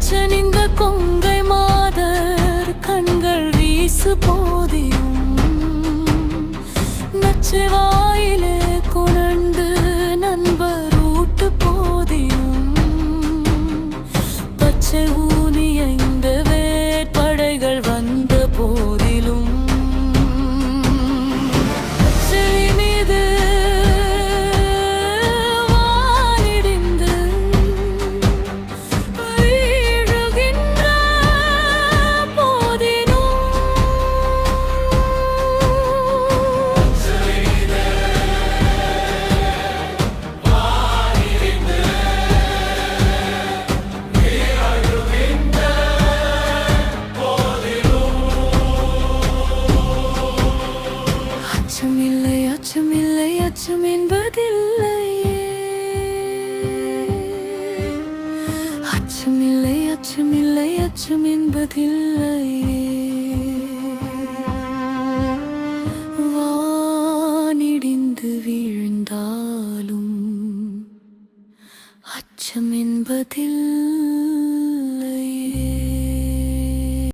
அச்சனிந்த கொங்கை மாதர் கண்கள் வீசு போதியும் நச்சுவாயிலே கொணர்ந்து நண்பர் ஊட்டு போதியும் பச்சை ஊனிய இந்த வேட்படைகள் வந்த போதிலும் அச்சமில்லை அச்சம் என்பதில்லையே அச்சமில்லை அச்சம் என்பதில்லையே வானிடிந்து வீழ்ந்தாலும் அச்சம் என்பதில்லை.